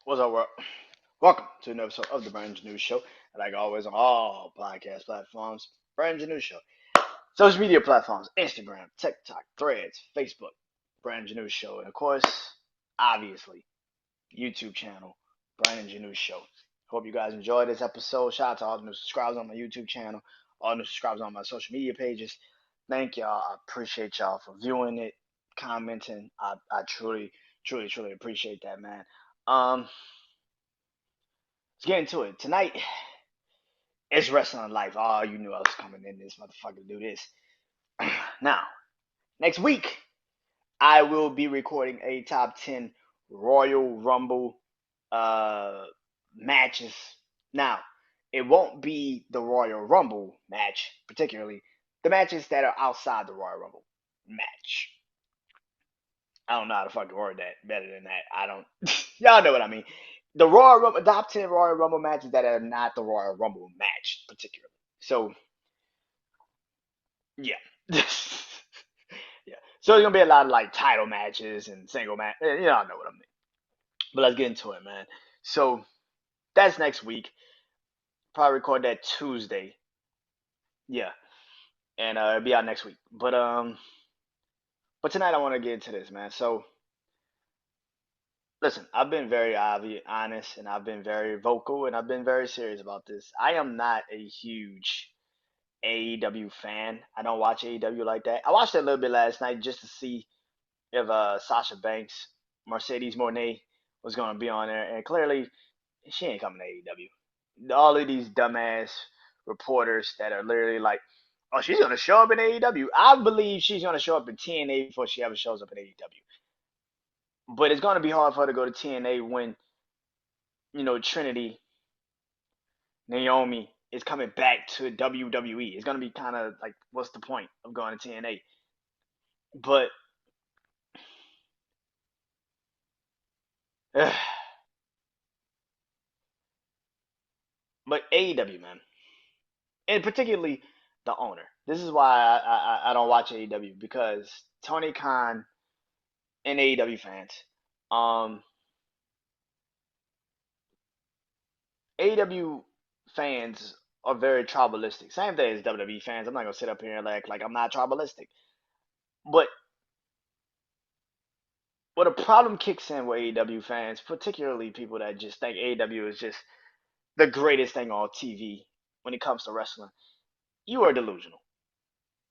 What's up, world? Welcome to another episode of the Brand News Show. Like always, on all podcast platforms, Brand News Show. Social media platforms: Instagram, TikTok, Threads, Facebook, Brand News Show, and of course, obviously, YouTube channel, Brand News Show. Hope you guys enjoyed this episode. Shout out to all the new subscribers on my YouTube channel, all the new subscribers on my social media pages. Thank y'all. I appreciate y'all for viewing it, commenting. I truly appreciate that, man. Um, let's get into it. Tonight, it's Wrestling Life. Oh, you knew I was coming in this motherfucker to do this. Now, next week, I will be recording a top 10 Royal Rumble uh, matches. Now, it won't be the Royal Rumble match, particularly the matches that are outside the Royal Rumble match. I don't know how to fucking word that better than that. I don't. Y'all know what I mean. The Royal Rumble, top 10 Royal Rumble matches that are not the Royal Rumble match, particularly. So, yeah. Yeah. So there's gonna be a lot of like title matches and single match. You know, I know what I mean. But let's get into it, man. So that's next week. Probably record that Tuesday. Yeah, and it'll be out next week. But tonight I want to get into this, man. So listen, I've been very obvious, honest, and I've been very vocal, and I've been very serious about this. I am not a huge AEW fan. I don't watch AEW like that. I watched it a little bit last night just to see if Sasha Banks, Mercedes Moné was going to be on there, and clearly she ain't coming to AEW. All of these dumbass reporters that are literally like, "Oh, she's going to show up in AEW." I believe she's going to show up in TNA before she ever shows up in AEW. But it's going to be hard for her to go to TNA when Trinity Naomi is coming back to WWE. It's going to be kind of like, what's the point of going to TNA? But but AEW, man, and particularly the owner. This is why I don't watch AEW, because Tony Khan and AEW fans, um, AEW fans are very tribalistic. Same thing as WWE fans. I'm not gonna sit up here and act like I'm not tribalistic. But what a problem kicks in with AEW fans, particularly people that just think AEW is just the greatest thing on TV when it comes to wrestling, you are delusional.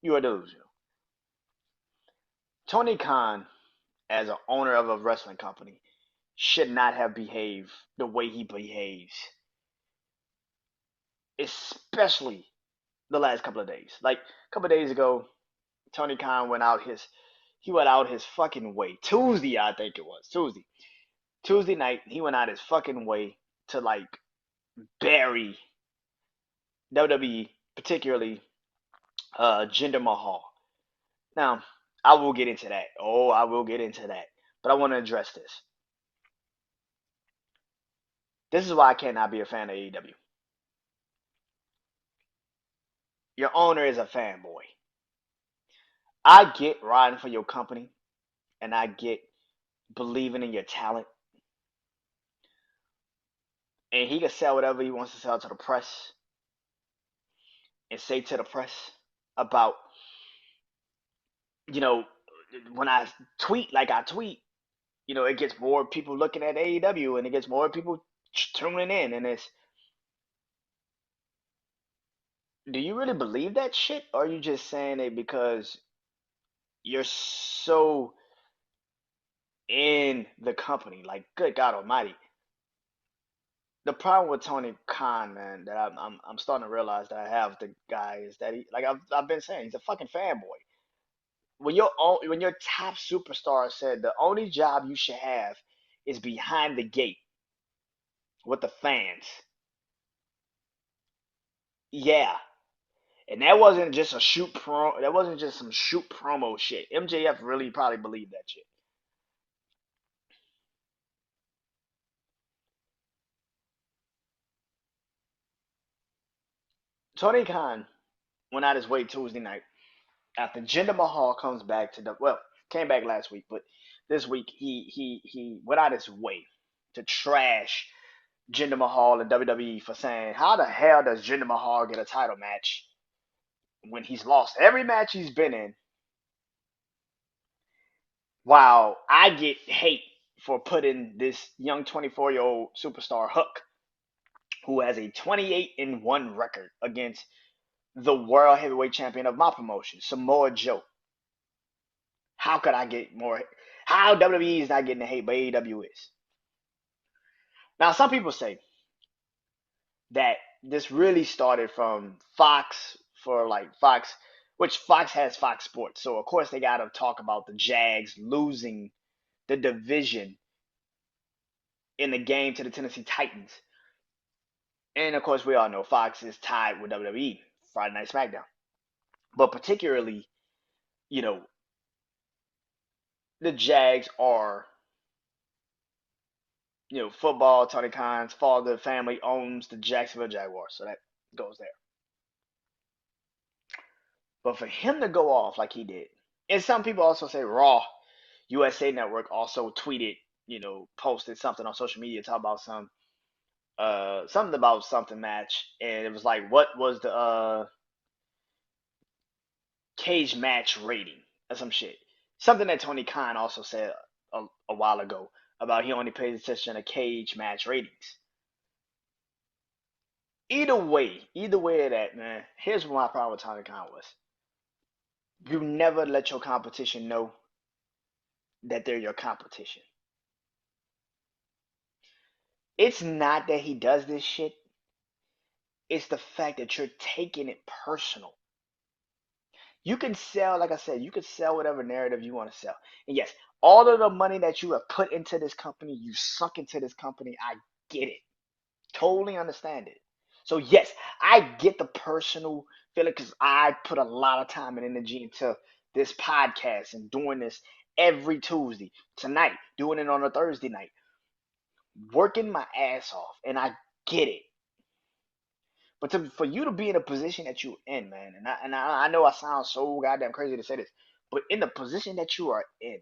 You are delusional. Tony Khan, as an owner of a wrestling company, should not have behaved the way he behaves, especially the last couple of days. Like a couple of days ago, Tony Khan went out his fucking way. Tuesday, I think it was Tuesday night, he went out his fucking way to like bury WWE, particularly Jinder Mahal. Now, I will get into that. Oh, I will get into that. But I want to address this. This is why I cannot be a fan of AEW. Your owner is a fanboy. I get riding for your company, and I get believing in your talent, and he can sell whatever he wants to sell to the press and say to the press about, you know, when I tweet like I tweet, it gets more people looking at AEW, and it gets more people tuning in, and do you really believe that shit, or are you just saying it because you're so in the company? Like, good God Almighty. The problem with Tony Khan, man, that I'm starting to realize that I have with the guy is that he, like I've been saying, he's a fucking fanboy. When your top superstar said the only job you should have is behind the gate with the fans, yeah, and that wasn't just a shoot pro. That wasn't just some shoot promo shit. MJF really probably believed that shit. Tony Khan went out his way Tuesday night after Jinder Mahal comes back came back last week, but this week he went out his way to trash Jinder Mahal and WWE for saying, how the hell does Jinder Mahal get a title match when he's lost every match he's been in, while I get hate for putting this young 24-year-old superstar Hook, who has a 28-1 record against the world heavyweight champion of my promotion, Samoa Joe. How could I get more? How WWE is not getting the hate, but AEW is. Now, some people say that this really started from Fox, for like Fox, which Fox has Fox Sports. So, of course, they got to talk about the Jags losing the division in the game to the Tennessee Titans. And, of course, we all know Fox is tied with WWE, Friday Night SmackDown. But particularly, you know, the Jags are, football. Tony Khan's father family owns the Jacksonville Jaguars, so that goes there. But for him to go off like he did, and some people also say Raw, USA Network also tweeted, posted something on social media talking about something about something match, and it was like, what was the cage match rating or some shit? Something that Tony Khan also said a while ago about he only pays attention to cage match ratings. Either way of that, man, here's what my problem with Tony Khan was. You never let your competition know that they're your competition. It's not that he does this shit. It's the fact that you're taking it personal. You can sell, like I said, you can sell whatever narrative you want to sell. And yes, all of the money that you have put into this company, you sunk into this company. I get it. Totally understand it. So yes, I get the personal feeling because I put a lot of time and energy into this podcast and doing this every Tuesday, tonight, doing it on a Thursday night, working my ass off, and I get it. But for you to be in a position that you're in, man, and I know I sound so goddamn crazy to say this, but in the position that you are in,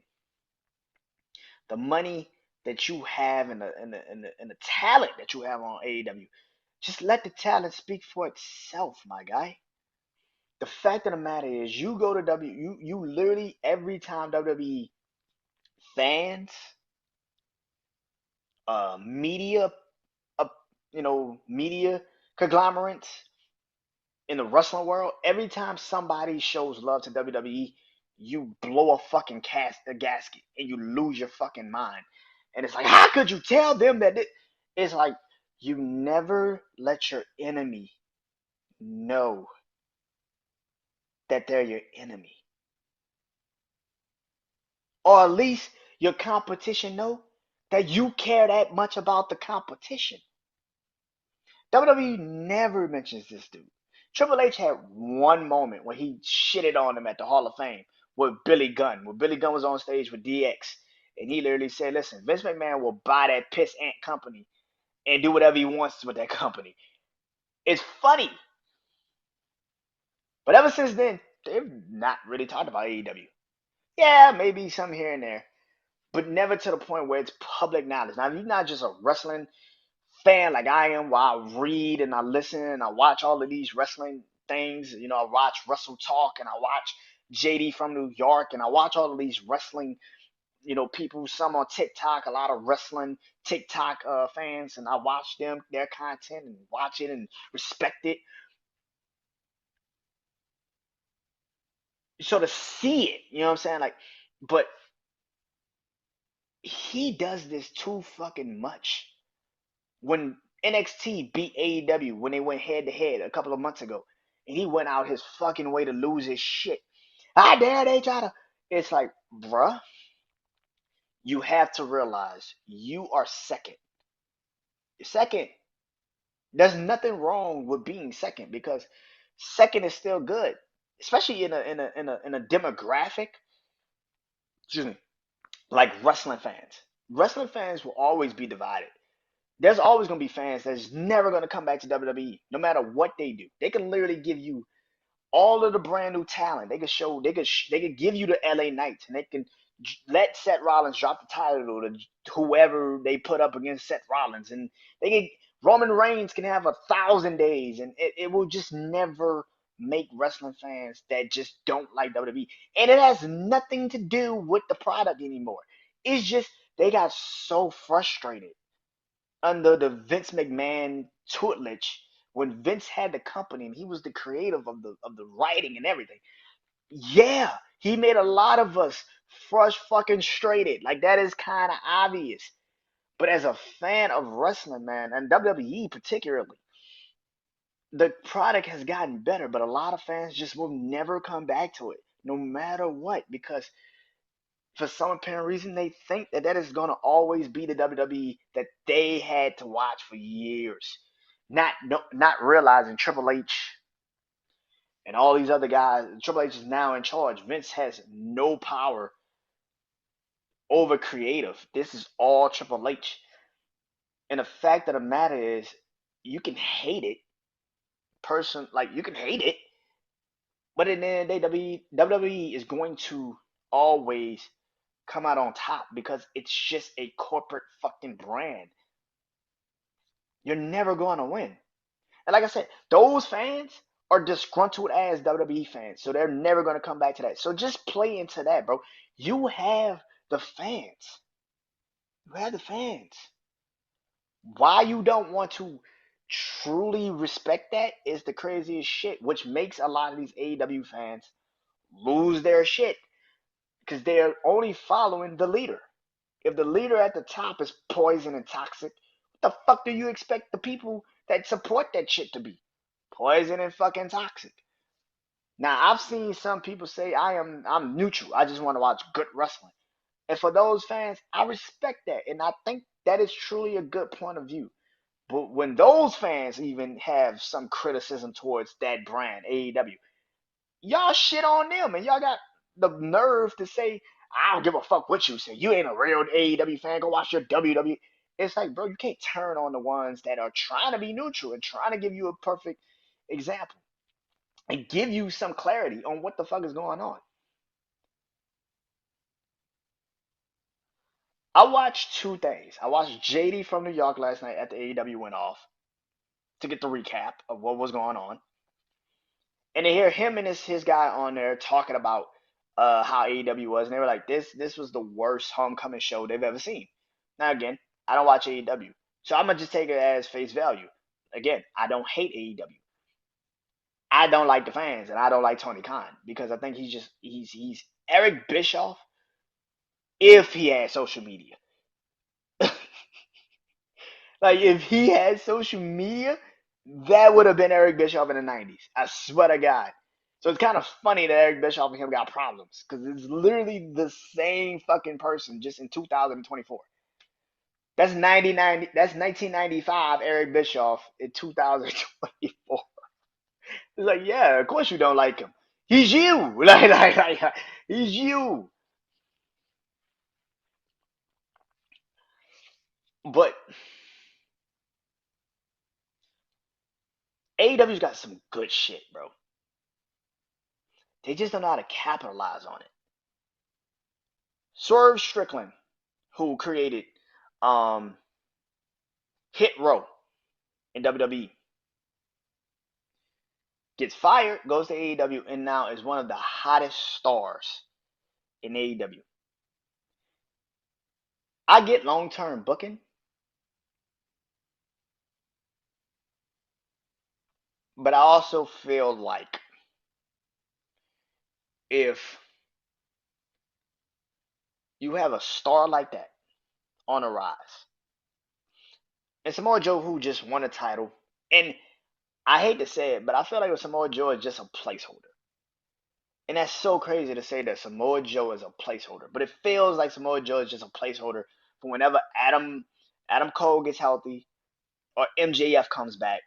the money that you have and the talent that you have on AEW, just let the talent speak for itself, my guy. The fact of the matter is, you go to you literally every time WWE fans, media, uh, media conglomerates in the wrestling world, every time somebody shows love to WWE, you blow a gasket and you lose your fucking mind. And it's like, how could you tell them that? It's like, you never let your enemy know that they're your enemy. Or at least your competition know that you care that much about the competition. WWE never mentions this dude. Triple H had one moment when he shitted on him at the Hall of Fame with Billy Gunn. When Billy Gunn was on stage with DX. And he literally said, listen, Vince McMahon will buy that piss ant company and do whatever he wants with that company. It's funny. But ever since then, they've not really talked about AEW. Yeah, maybe some here and there. But never to the point where it's public knowledge. Now, if you're not just a wrestling fan like I am, where I read and I listen and I watch all of these wrestling things. I watch Wrestle Talk and I watch JD from New York and I watch all of these wrestling, people, some on TikTok, a lot of wrestling TikTok fans, and I watch their content and watch it and respect it. So to see it, you know what I'm saying? Like, but he does this too fucking much. When NXT beat AEW when they went head to head a couple of months ago, and he went out his fucking way to lose his shit. I dare they try to. It's like, bruh, you have to realize you are second. Second, there's nothing wrong with being second because second is still good, especially in a demographic. Excuse me, like wrestling fans. Wrestling fans will always be divided. There's always gonna be fans that's never gonna come back to WWE, no matter what they do. They can literally give you all of the brand new talent. They could give you the LA Knights, and they can Let Seth Rollins drop the title to whoever they put up against Seth Rollins, and they can, Roman Reigns can have 1,000 days, and it will just never make wrestling fans that just don't like WWE. And it has nothing to do with the product anymore. It's just they got so frustrated under the Vince McMahon tutelage when Vince had the company and he was the creative of the writing and everything. Yeah, he made a lot of us frustrated. Like that is kind of obvious. But as a fan of wrestling, man, and WWE particularly, the product has gotten better, but a lot of fans just will never come back to it, no matter what, because for some apparent reason they think that that is going to always be the WWE that they had to watch for years, not no, not realizing Triple H and all these other guys. Triple H is now in charge. Vince has no power over creative. This is all Triple H. And the fact of the matter is, you can hate it, like you can hate it, but in the end of the day, WWE is going to always come out on top because it's just a corporate fucking brand. You're never going to win. And like I said, those fans are disgruntled as WWE fans, so they're never going to come back to that. So just play into that, bro. You have the fans. You have the fans. Why you don't want to truly respect that is the craziest shit, which makes a lot of these AEW fans lose their shit because they're only following the leader. If the leader at the top is poison and toxic, what the fuck do you expect the people that support that shit to be? Poison and fucking toxic. Now I've seen some people say I'm neutral. I just want to watch good wrestling. And for those fans, I respect that. And I think that is truly a good point of view. But when those fans even have some criticism towards that brand, AEW, y'all shit on them and y'all got the nerve to say, I don't give a fuck what you say. You ain't a real AEW fan. Go watch your WWE. It's like, bro, you can't turn on the ones that are trying to be neutral and trying to give you a perfect example and give you some clarity on what the fuck is going on. I watched two things. I watched JD from New York last night at the AEW went off to get the recap of what was going on. And to hear him and his guy on there talking about how AEW was, and they were like, this was the worst homecoming show they've ever seen. Now again, I don't watch AEW, so I'm gonna just take it as face value. Again, I don't hate AEW. I don't like the fans, and I don't like Tony Khan because I think he's Eric Bischoff if he had social media. Like if he had social media, that would have been Eric Bischoff in the '90s. I swear to God. So it's kind of funny that Eric Bischoff and him got problems because it's literally the same fucking person just in 2024. That's 99. That's 1995 Eric Bischoff in 2024. It's like, yeah, of course you don't like him. He's you. Like he's you. But AEW's got some good shit, bro. They just don't know how to capitalize on it. Swerve Strickland, who created um, Hit Row in WWE, gets fired, goes to AEW, and now is one of the hottest stars in AEW. I get long term booking, but I also feel like if you have a star like that on a rise, and Samoa Joe who just won a title, and I hate to say it, but I feel like Samoa Joe is just a placeholder. And that's so crazy to say that Samoa Joe is a placeholder, but it feels like Samoa Joe is just a placeholder for whenever Adam Cole gets healthy or MJF comes back.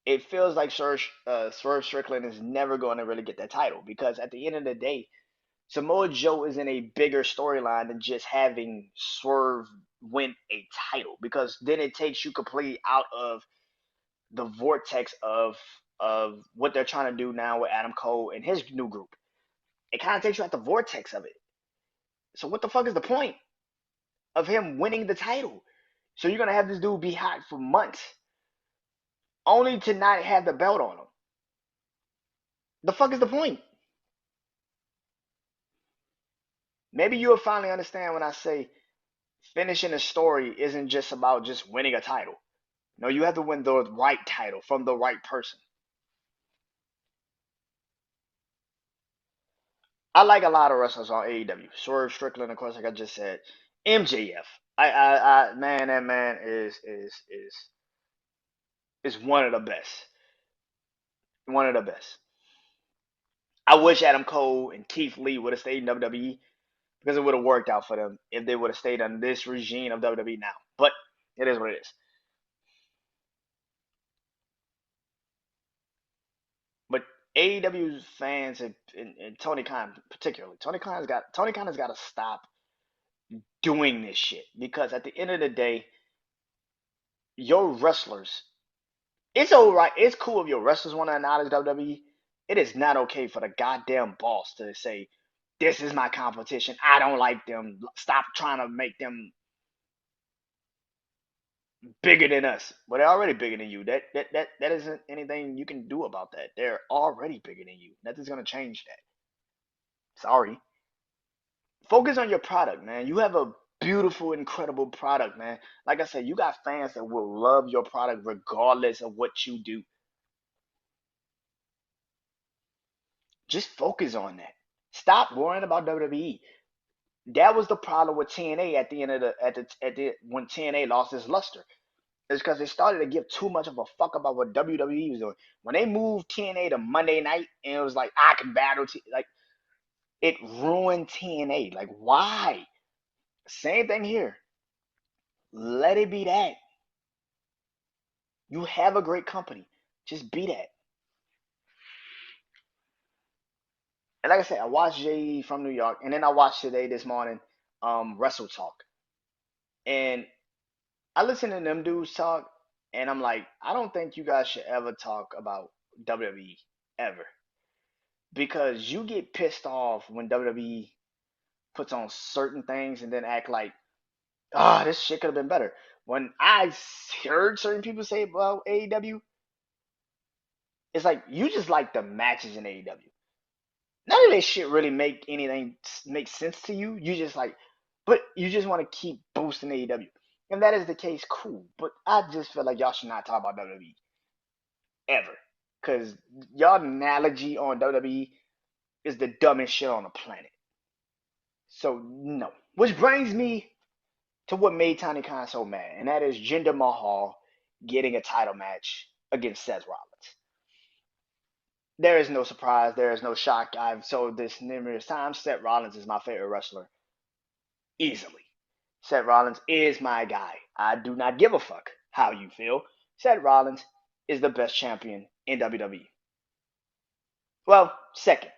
It feels like Swerve Strickland is never going to really get that title because at the end of the day, Samoa Joe is in a bigger storyline than just having Swerve win a title because then it takes you completely out of the vortex of what they're trying to do now with Adam Cole and his new group. It kind of takes you out the vortex of it. So what the fuck is the point of him winning the title? So you're gonna have this dude be hot for months, only to not have the belt on him. The fuck is the point? Maybe you'll finally understand when I say finishing a story isn't just about just winning a title. No, you have to win the right title from the right person. I like a lot of wrestlers on AEW. Swerve Strickland, of course, like I just said. MJF. Man, that man is one of the best. One of the best. I wish Adam Cole and Keith Lee would have stayed in WWE because it would have worked out for them if they would have stayed under this regime of WWE now. But it is what it is. But AEW fans and Tony Khan particularly, Tony Khan has got to stop doing this shit because at the end of the day, your wrestlers, it's alright, it's cool if your wrestlers want to acknowledge WWE. It is not okay for the goddamn boss to say, "This is my competition. I don't like them. Stop trying to make them bigger than us." But they're already bigger than you. That isn't anything you can do about that. They're already bigger than you. Nothing's gonna change that. Sorry. Focus on your product, man. You have a beautiful, incredible product, man. Like I said, you got fans that will love your product regardless of what you do. Just focus on that. Stop worrying about WWE. That was the problem with TNA at the end of the when TNA lost its luster. It's because they started to give too much of a fuck about what WWE was doing. When they moved TNA to Monday night and it was like I can battle, like it ruined TNA. Like why? Same thing here. Let it be that. You have a great company. Just be that. And like I said, I watched JE from New York, and then I watched today this morning, Wrestle Talk, and I listen to them dudes talk, and I'm like, I don't think you guys should ever talk about WWE ever because you get pissed off when WWE puts on certain things and then act like, ah, this shit could have been better. When I heard certain people say about AEW, it's like you just like the matches in AEW. None of this shit really make sense to you. You just like, but you just want to keep boosting AEW. If that is the case, cool. But I just feel like y'all should not talk about WWE ever. Because y'all analogy on WWE is the dumbest shit on the planet. So, no. Which brings me to what made Tony Khan so mad, and that is Jinder Mahal getting a title match against Seth Rollins. There is no surprise. There is no shock. I've told this numerous times. Seth Rollins is my favorite wrestler. Easily. Seth Rollins is my guy. I do not give a fuck how you feel. Seth Rollins is the best champion in WWE. Well, second.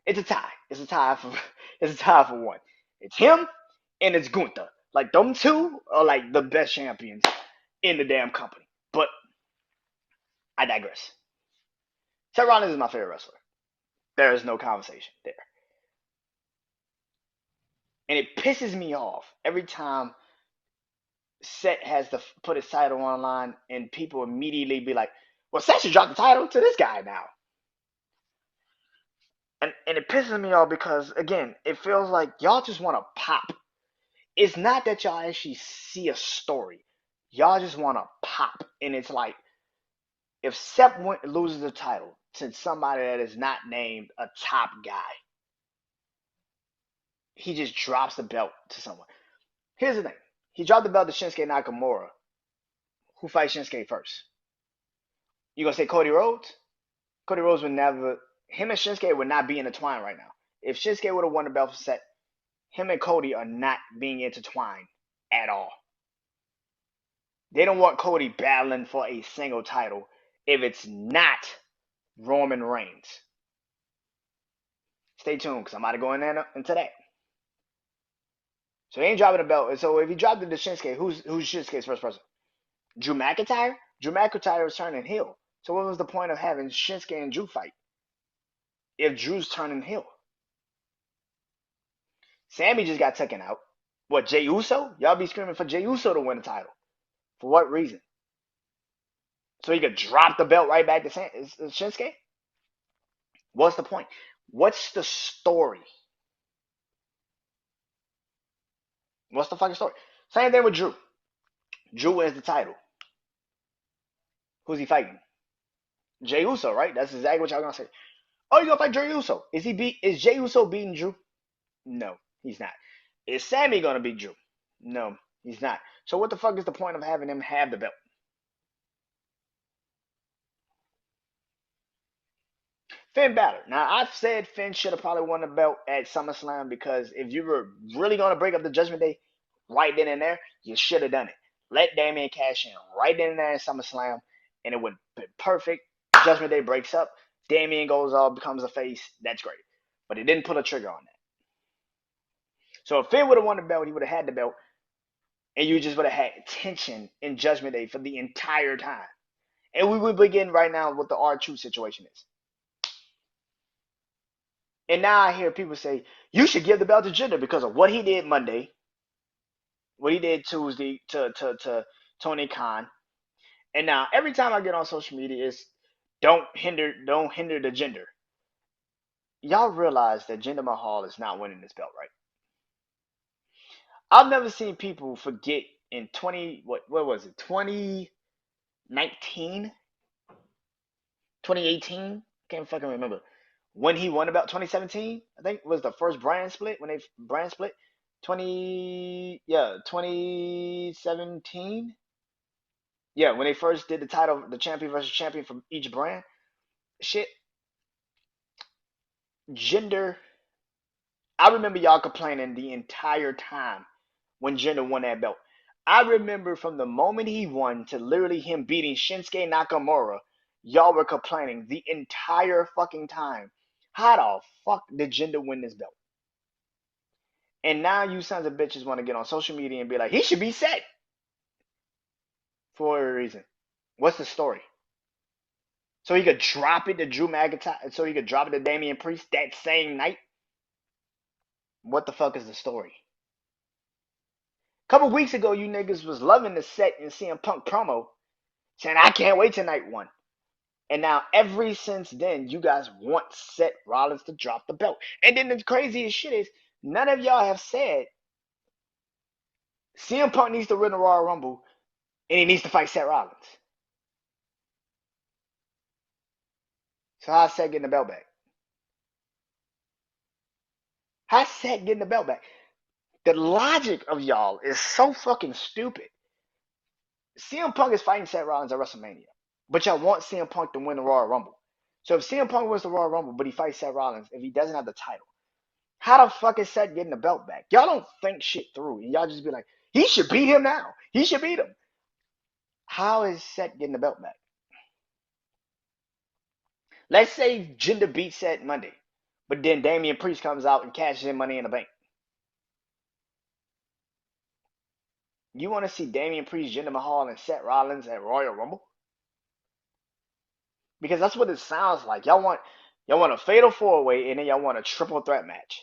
It's a tie. It's a tie for it's a tie for one. It's him and it's Gunther. Like them two are like the best champions in the damn company. But I digress. Seth Rollins is my favorite wrestler. There is no conversation there. And it pisses me off every time Seth has to put his title online and people immediately be like, well, Seth should drop the title to this guy now. And it pisses me off because, again, it feels like y'all just want to pop. It's not that y'all actually see a story. Y'all just want to pop. And it's like, if Seth loses the title to somebody that is not named a top guy, he just drops the belt to someone. Here's the thing. He dropped the belt to Shinsuke Nakamura. Who fights Shinsuke first? You gonna say Cody Rhodes? Cody Rhodes would never. Him and Shinsuke would not be intertwined right now. If Shinsuke would have won the belt for Seth, him and Cody are not being intertwined at all. They don't want Cody battling for a single title if it's not Roman Reigns. Stay tuned because I'm about to go into that. So he ain't dropping the belt. So if he dropped it to Shinsuke, who's Shinsuke's first person? Drew McIntyre? Drew McIntyre was turning heel. So what was the point of having Shinsuke and Drew fight? if Drew's turning heel. Sammy just got taken out. What, Jey Uso? Y'all be screaming for Jey Uso to win the title. For what reason? So he could drop the belt right back to Shinsuke? What's the point? What's the story? What's the fucking story? Same thing with Drew. Drew wins the title. Who's he fighting? Jey Uso, right? That's exactly what y'all gonna say. Oh, you gonna fight Jey Uso? Is Jey Uso beating Drew? No, he's not. Is Sammy gonna beat Drew? No, he's not. So what the fuck is the point of having him have the belt? Finn Balor. Now I've said Finn should have probably won the belt at SummerSlam because if you were really gonna break up the Judgment Day right then and there, you should have done it. Let Damien cash in right then and there in SummerSlam, and it would be perfect. Judgment Day breaks up. Damien goes off, becomes a face. That's great. But it didn't pull a trigger on that. So if Finn would have won the belt, he would have had the belt, and you just would have had tension in Judgment Day for the entire time. And we would begin right now what the R-Truth situation is. And now I hear people say, you should give the belt to Jinder because of what he did Monday, what he did Tuesday to Tony Khan. And now every time I get on social media, it's don't hinder the Jinder. Y'all realize that Jinder Mahal is not winning this belt, right? I've never seen people forget in 2019, 2018, can't fucking remember. When he won about 2017, I think was the first brand split when they brand split. 2017. Yeah, when they first did the title, the champion versus champion from each brand. Shit, Jinder. I remember y'all complaining the entire time when Jinder won that belt. I remember from the moment he won to literally him beating Shinsuke Nakamura, y'all were complaining the entire fucking time. How the fuck did Jinder win this belt? And now you sons of bitches want to get on social media and be like, he should be set. For a reason. What's the story? So he could drop it to Drew McIntyre, so he could drop it to Damian Priest that same night? What the fuck is the story? A couple weeks ago, you niggas was loving the set and CM Punk promo, saying, I can't wait till night one. And now, ever since then, you guys want Seth Rollins to drop the belt. And then the craziest shit is, none of y'all have said CM Punk needs to win the Royal Rumble and he needs to fight Seth Rollins. So how's Seth getting the belt back? How's Seth getting the belt back? The logic of y'all is so fucking stupid. CM Punk is fighting Seth Rollins at WrestleMania, but y'all want CM Punk to win the Royal Rumble. So if CM Punk wins the Royal Rumble, but he fights Seth Rollins, if he doesn't have the title, how the fuck is Seth getting the belt back? Y'all don't think shit through, and y'all just be like, he should beat him now. He should beat him. How is Seth getting the belt back? Let's say Jinder beats Seth Monday, but then Damian Priest comes out and cashes in Money in the Bank. You want to see Damian Priest, Jinder Mahal, and Seth Rollins at Royal Rumble? Because that's what it sounds like. Y'all want a fatal four-way, and then y'all want a triple threat match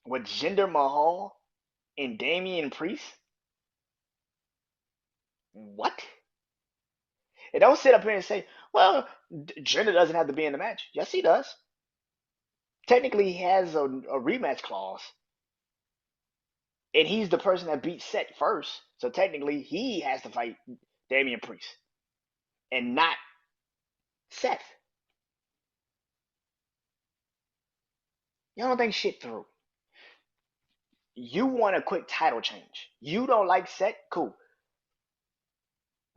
with Jinder Mahal and Damian Priest. What? And don't sit up here and say, well, Jinder doesn't have to be in the match. Yes, he does. Technically, he has a rematch clause. And he's the person that beat Seth first. So technically, he has to fight Damian Priest. And not Seth. Y'all don't think shit through. You want a quick title change. You don't like Seth? Cool.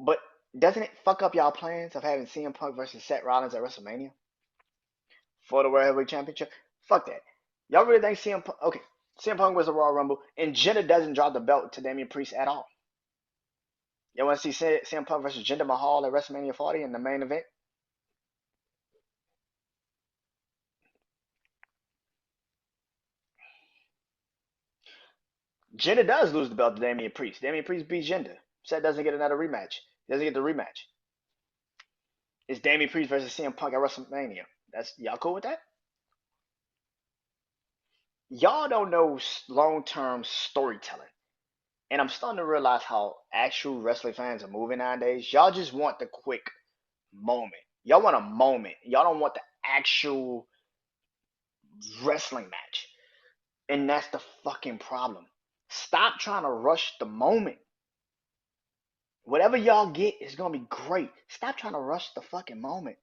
But doesn't it fuck up y'all plans of having CM Punk versus Seth Rollins at WrestleMania for the World Heavyweight Championship? Fuck that. Y'all really think CM Punk? Okay, CM Punk was the Royal Rumble, and Jinder doesn't drop the belt to Damian Priest at all. Y'all want to see CM Punk versus Jinder Mahal at WrestleMania 40 in the main event? Jinder does lose the belt to Damian Priest. Damian Priest beats Jinder. Seth doesn't get another rematch. He doesn't get the rematch. It's Damian Priest versus CM Punk at WrestleMania. That's y'all cool with that? Y'all don't know long term storytelling. And I'm starting to realize how actual wrestling fans are moving nowadays. Y'all just want the quick moment. Y'all want a moment. Y'all don't want the actual wrestling match. And that's the fucking problem. Stop trying to rush the moment. Whatever y'all get is gonna be great. Stop trying to rush the fucking moment.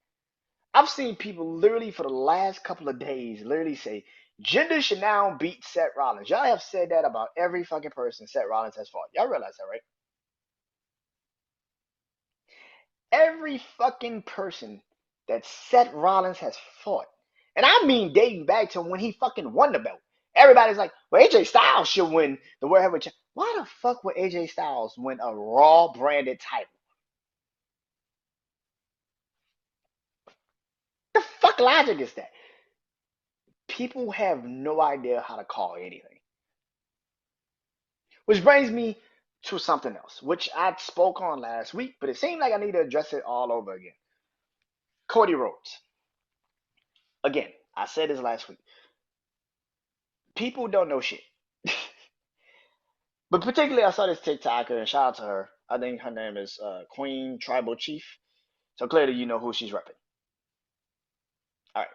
I've seen people literally for the last couple of days literally say Jinder should now beat Seth Rollins. Y'all have said that about every fucking person Seth Rollins has fought. Y'all realize that, right? Every fucking person that Seth Rollins has fought. And I mean dating back to when he fucking won the belt. Everybody's like, well, AJ Styles should win the World Heavyweight Championship. Why the fuck would AJ Styles win a Raw branded title? The fuck logic is that? People have no idea how to call anything. Which brings me to something else, which I spoke on last week, but it seemed like I need to address it all over again. Cody Rhodes. Again, I said this last week. People don't know shit. But particularly, I saw this TikToker, and shout out to her. I think her name is Queen Tribal Chief. So clearly, you know who she's repping. All right.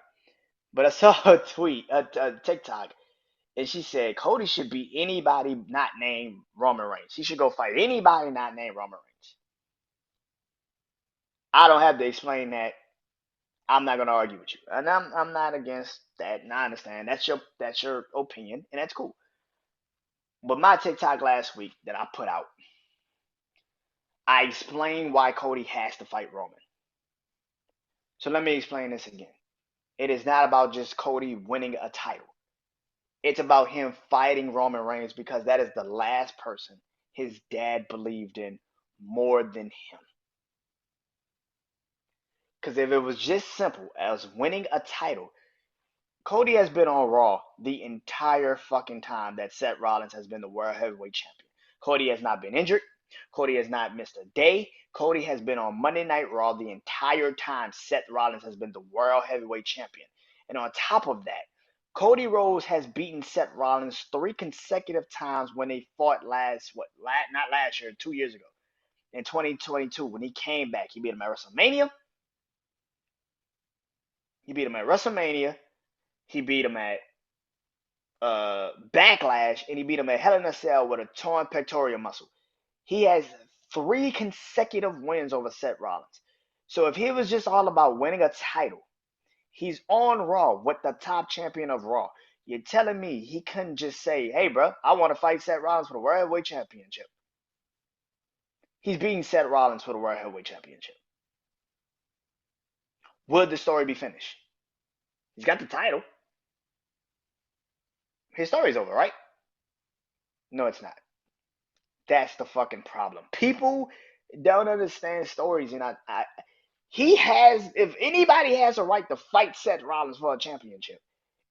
But I saw a tweet, a TikTok, and she said Cody should be anybody not named Roman Reigns. He should go fight anybody not named Roman Reigns. I don't have to explain that. I'm not gonna argue with you, and I'm not against that. And I understand that's your opinion, and that's cool. But my TikTok last week that I put out, I explained why Cody has to fight Roman. So let me explain this again. It is not about just Cody winning a title. It's about him fighting Roman Reigns because that is the last person his dad believed in more than him. Because if it was just simple as winning a title, Cody has been on Raw the entire fucking time that Seth Rollins has been the World Heavyweight Champion. Cody has not been injured. Cody has not missed a day. Cody has been on Monday Night Raw the entire time Seth Rollins has been the World Heavyweight Champion. And on top of that, Cody Rhodes has beaten Seth Rollins 3 consecutive times when they fought not last year, 2 years ago. In 2022, when he came back, he beat him at WrestleMania. He beat him at WrestleMania. He beat him at Backlash, and he beat him at Hell in a Cell with a torn pectoral muscle. He has 3 consecutive wins over Seth Rollins. So if he was just all about winning a title, he's on Raw with the top champion of Raw. You're telling me he couldn't just say, hey, bro, I want to fight Seth Rollins for the World Heavyweight Championship. He's beating Seth Rollins for the World Heavyweight Championship. Would the story be finished? He's got the title. His story's over, right? No, it's not. That's the fucking problem. People don't understand stories, and he has. If anybody has a right to fight Seth Rollins for a championship,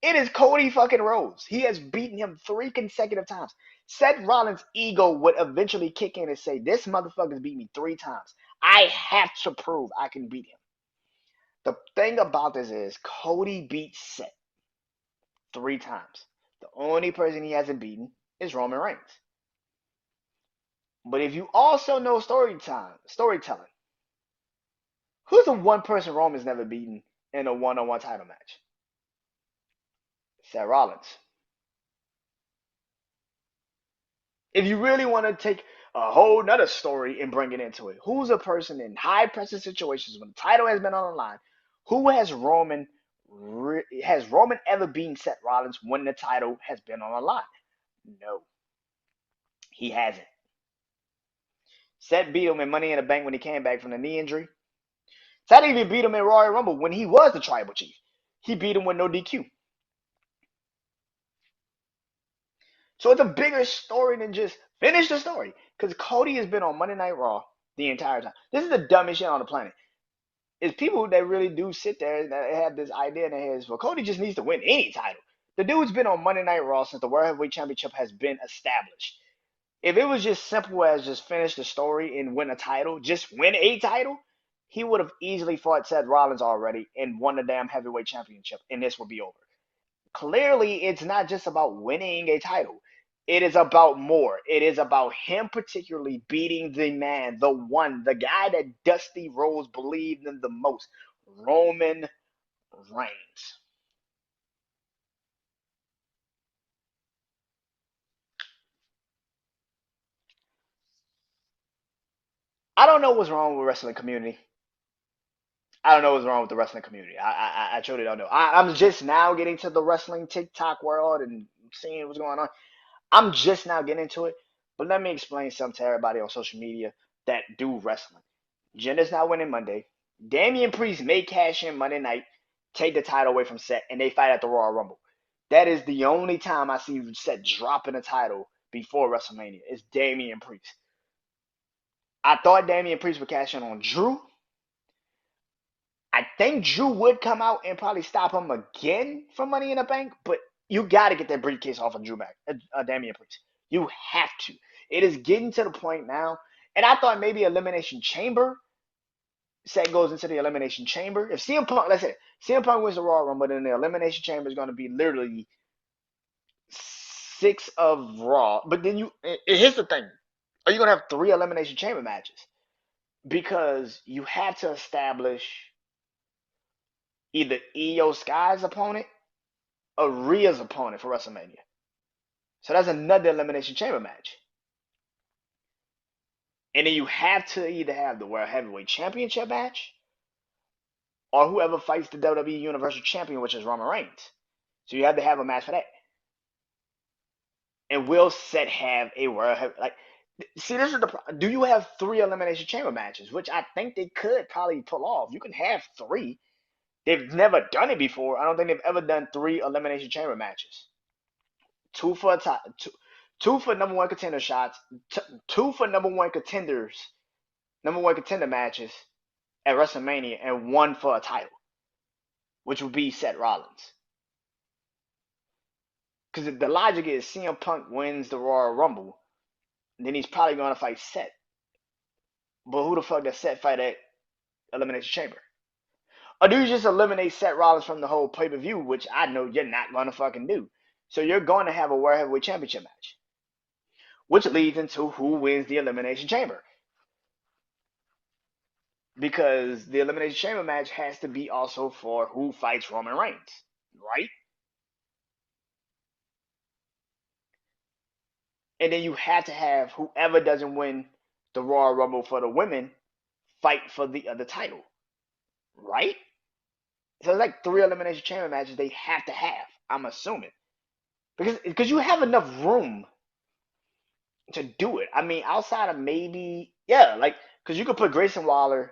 it is Cody fucking Rhodes. He has beaten him 3 consecutive times. Seth Rollins' ego would eventually kick in and say, "This motherfucker's beat me 3 times. I have to prove I can beat him." The thing about this is Cody beat Seth 3 times. The only person he hasn't beaten is Roman Reigns. But if you also know storytelling, who's the one person Roman's never beaten in a one-on-one title match? Seth Rollins. If you really want to take a whole nother story and bring it into it, who's a person in high pressure situations when the title has been on the line? Who has Roman ever beaten Seth Rollins when the title has been on the line? No, he hasn't. Seth beat him in Money in the Bank when he came back from the knee injury. Seth even beat him in Royal Rumble when he was the tribal chief. He beat him with no DQ. So it's a bigger story than just finish the story. Because Cody has been on Monday Night Raw the entire time. This is the dumbest shit on the planet. It's people that really do sit there that have this idea in their heads. Well, Cody just needs to win any title. The dude's been on Monday Night Raw since the World Heavyweight Championship has been established. If it was just simple as just finish the story and win a title, just win a title, he would have easily fought Seth Rollins already and won the damn heavyweight championship, and this would be over. Clearly, it's not just about winning a title. It is about more. It is about him particularly beating the man, the one, the guy that Dusty Rhodes believed in the most, Roman Reigns. I don't know what's wrong with the wrestling community. I don't know what's wrong with the wrestling community. I truly don't know. I'm just now getting to the wrestling TikTok world and seeing what's going on. I'm just now getting into it. But let me explain something to everybody on social media that do wrestling. Jinder's not winning Monday. Damian Priest may cash in Monday night, take the title away from Seth, and they fight at the Royal Rumble. That is the only time I see Seth dropping a title before WrestleMania. It's Damian Priest. I thought Damian Priest would cash in on Drew. I think Drew would come out and probably stop him again for Money in the Bank, but you got to get that briefcase off of Damian Priest. You have to. It is getting to the point now, and I thought maybe Elimination Chamber set goes into the Elimination Chamber. If CM Punk, let's say CM Punk wins the Royal Rumble, then the Elimination Chamber is going to be literally 6 of Raw. But then here's the thing: are you going to have 3 Elimination Chamber matches? Because you have to establish either Io Sky's opponent or Rhea's opponent for WrestleMania. So that's another Elimination Chamber match. And then you have to either have the World Heavyweight Championship match or whoever fights the WWE Universal Champion, which is Roman Reigns. So you have to have a match for that. And will Seth have a World Heavyweight? Like, see, this is the problem. Do you have 3 Elimination Chamber matches, which I think they could probably pull off? You can have 3. They've never done it before. I don't think they've ever done 3 Elimination Chamber matches. 2 for a two for number one contender shots, 2 for number one contender matches at WrestleMania, and 1 for a title, which would be Seth Rollins. Because the logic is CM Punk wins the Royal Rumble, then he's probably going to fight Seth. But who the fuck does Seth fight at Elimination Chamber? Or do you just eliminate Seth Rollins from the whole pay-per-view, which I know you're not going to fucking do? So you're going to have a World Heavyweight Championship match, which leads into who wins the Elimination Chamber. Because the Elimination Chamber match has to be also for who fights Roman Reigns, right? And then you have to have whoever doesn't win the Royal Rumble for the women fight for the other title, right? So it's like 3 Elimination Chamber matches they have to have, I'm assuming. Because you have enough room to do it. I mean, outside of maybe, yeah, like, because you could put Grayson Waller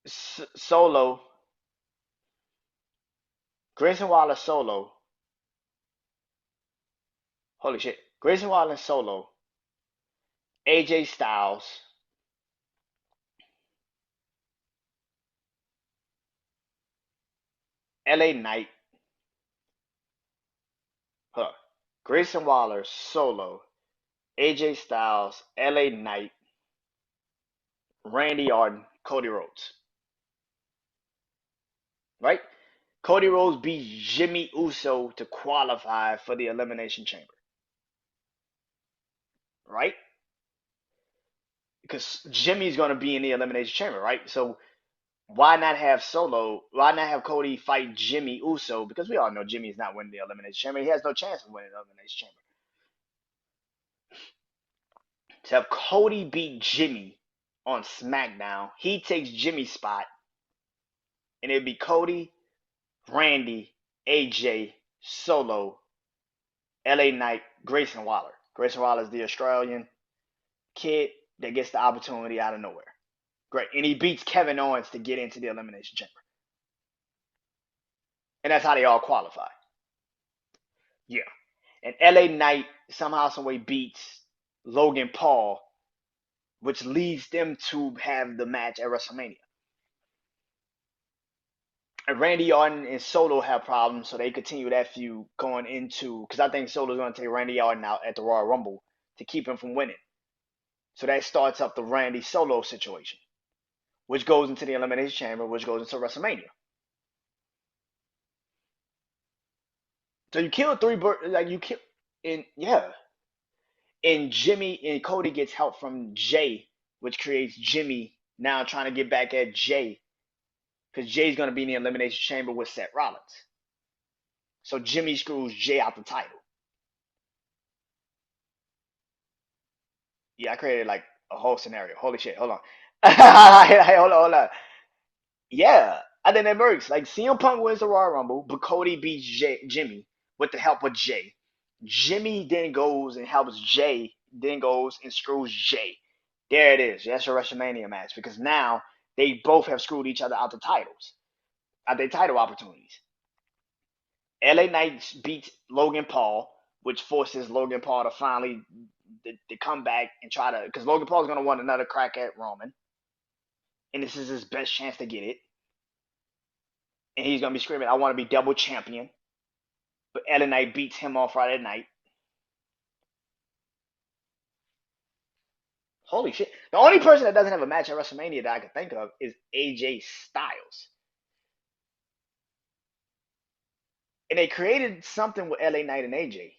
solo, Grayson Waller solo, holy shit, Grayson Waller solo, AJ Styles, LA Knight, huh, Grayson Waller solo, AJ Styles, LA Knight, Randy Orton, Cody Rhodes, right? Cody Rhodes beat Jimmy Uso to qualify for the Elimination Chamber, right? Because Jimmy's going to be in the Elimination Chamber, right? So why not have Solo? Why not have Cody fight Jimmy Uso? Because we all know Jimmy's not winning the Elimination Chamber. He has no chance of winning the Elimination Chamber. To have Cody beat Jimmy on SmackDown, he takes Jimmy's spot, and it'd be Cody, Randy, AJ, Solo, LA Knight, Grayson Waller. Grayson Waller is the Australian kid that gets the opportunity out of nowhere. Great. And he beats Kevin Owens to get into the Elimination Chamber. And that's how they all qualify. Yeah. And LA Knight somehow, some way beats Logan Paul, which leads them to have the match at WrestleMania. And Randy Orton and Solo have problems, so they continue that feud going into, because I think Solo's going to take Randy Orton out at the Royal Rumble to keep him from winning. So that starts up the Randy Solo situation, which goes into the Elimination Chamber, which goes into WrestleMania. So you kill three birds, like you kill, and yeah, and Jimmy and Cody gets help from Jay, which creates Jimmy now trying to get back at Jay because Jay's gonna be in the Elimination Chamber with Seth Rollins. So Jimmy screws Jay out the title. Yeah, I created like a whole scenario. Holy shit! Hold on. Hey, hold on. Yeah, I think that works. Like CM Punk wins the Royal Rumble, but Cody beats Jimmy with the help of Jay. Jimmy then goes and helps Jay, then goes and screws Jay. There it is. That's a WrestleMania match because now they both have screwed each other out the titles, out their title opportunities. LA Knight beats Logan Paul, which forces Logan Paul to finally to come back and try to, because Logan Paul's gonna want another crack at Roman, and this is his best chance to get it. And he's gonna be screaming, "I want to be double champion." But LA Knight beats him on Friday night. Holy shit! The only person that doesn't have a match at WrestleMania that I can think of is AJ Styles, and they created something with LA Knight and AJ.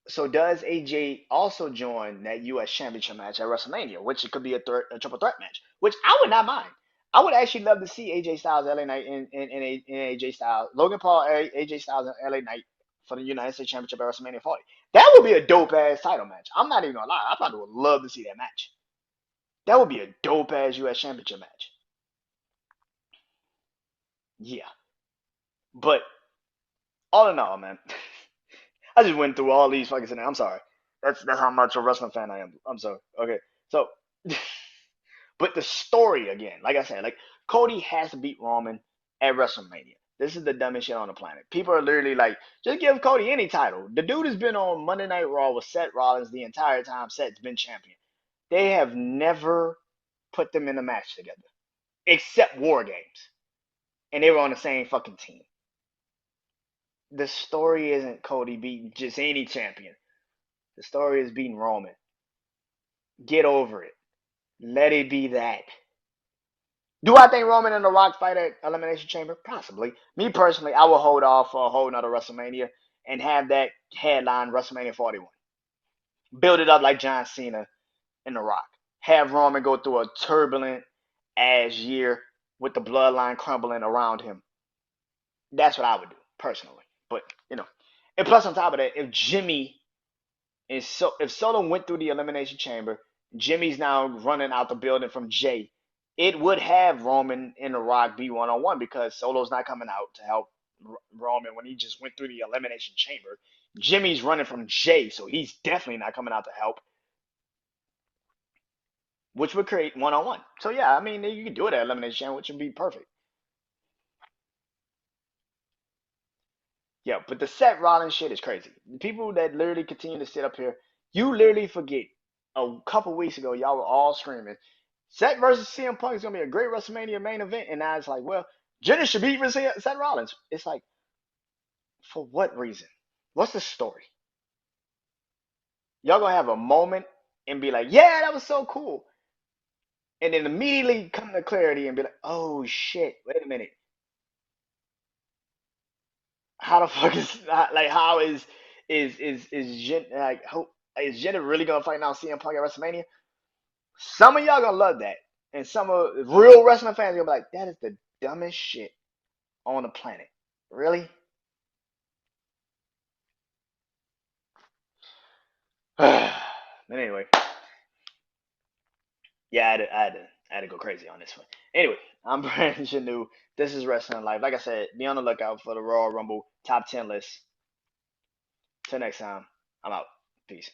So does AJ also join that U.S. Championship match at WrestleMania, which it could be a triple threat match, which I would not mind. I would actually love to see AJ Styles, LA Knight, and AJ Styles, Logan Paul, AJ Styles, and LA Knight for the United States Championship at WrestleMania 40. That would be a dope ass title match. I'm not even gonna lie. I probably would love to see that match. That would be a dope ass U.S. Championship match. Yeah, but all in all, man, I just went through all these fucking scenarios. I'm sorry. That's how much of a wrestling fan I am. I'm sorry. Okay, so but the story again, like I said, like Cody has to beat Roman at WrestleMania. This is the dumbest shit on the planet. People are literally like, just give Cody any title. The dude has been on Monday Night Raw with Seth Rollins the entire time Seth's been champion. They have never put them in a match together, except War Games, and they were on the same fucking team. The story isn't Cody beating just any champion. The story is beating Roman. Get over it. Let it be that. Do I think Roman and The Rock fight at Elimination Chamber? Possibly. Me personally, I will hold off for a whole nother WrestleMania and have that headline WrestleMania 41. Build it up like John Cena and The Rock. Have Roman go through a turbulent ass year with the bloodline crumbling around him. That's what I would do, personally. But, and plus on top of that, if Solo went through the Elimination Chamber, Jimmy's now running out the building from Jay. It would have Roman and The Rock be 1-on-1 because Solo's not coming out to help Roman when he just went through the Elimination Chamber. Jimmy's running from Jay, so he's definitely not coming out to help, which would create 1-on-1. So yeah, I mean you could do it at Elimination Chamber, which would be perfect. Yeah, but the Seth Rollins shit is crazy. The people that literally continue to sit up here, you literally forget. A couple weeks ago, y'all were all screaming, Seth versus CM Punk is gonna be a great WrestleMania main event, and now it's like, well, Jenna should beat Seth Rollins. It's like, for what reason? What's the story? Y'all gonna have a moment and be like, yeah, that was so cool, and then immediately come to clarity and be like, oh shit, wait a minute, how the fuck is like how is Jen like how is Jenna really gonna fight now CM Punk at WrestleMania? Some of y'all gonna love that, and some of real wrestling fans are gonna be like, that is the dumbest shit on the planet. Really? But anyway, yeah, I had to go crazy on this one. Anyway, I'm Brandon Janu. This is Wrestling Life. Like I said, be on the lookout for the Royal Rumble top 10 list. Till next time, I'm out. Peace.